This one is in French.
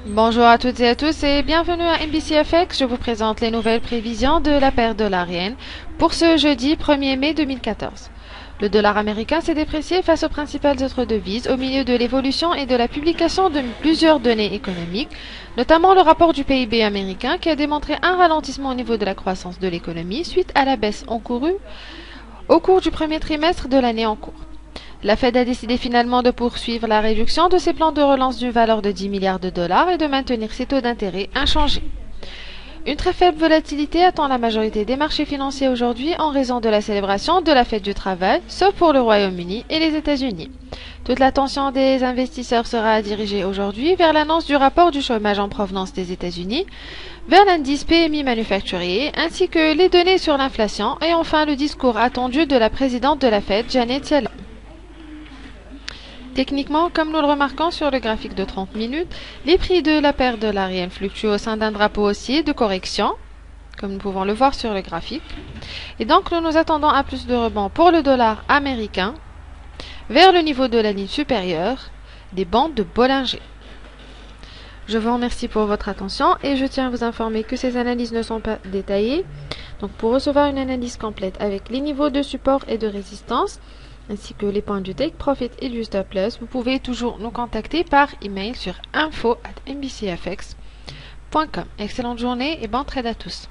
Bonjour à toutes et à tous et bienvenue à NBCFX. Je vous présente les nouvelles prévisions de la paire dollar-yen pour ce jeudi 1er mai 2014. Le dollar américain s'est déprécié face aux principales autres devises au milieu de l'évolution et de la publication de plusieurs données économiques, notamment le rapport du PIB américain qui a démontré un ralentissement au niveau de la croissance de l'économie suite à la baisse encourue au cours du premier trimestre de l'année en cours. La Fed a décidé finalement de poursuivre la réduction de ses plans de relance d'une valeur de 10 milliards de dollars et de maintenir ses taux d'intérêt inchangés. Une très faible volatilité attend la majorité des marchés financiers aujourd'hui en raison de la célébration de la fête du travail, sauf pour le Royaume-Uni et les États-Unis. Toute l'attention des investisseurs sera dirigée aujourd'hui vers l'annonce du rapport du chômage en provenance des États-Unis, vers l'indice PMI manufacturier, ainsi que les données sur l'inflation et enfin le discours attendu de la présidente de la Fed, Janet Yellen. Techniquement, comme nous le remarquons sur le graphique de 30 minutes, les prix de la paire dollar-yen fluctuent au sein d'un drapeau haussier de correction, comme nous pouvons le voir sur le graphique. Et donc, nous nous attendons à plus de rebond pour le dollar américain vers le niveau de la ligne supérieure des bandes de Bollinger. Je vous remercie pour votre attention et je tiens à vous informer que ces analyses ne sont pas détaillées. Donc, pour recevoir une analyse complète avec les niveaux de support et de résistance, ainsi que les points du take profit et du stop loss, vous pouvez toujours nous contacter par email sur info@nbcfx.com. Excellente journée et bon trade à tous.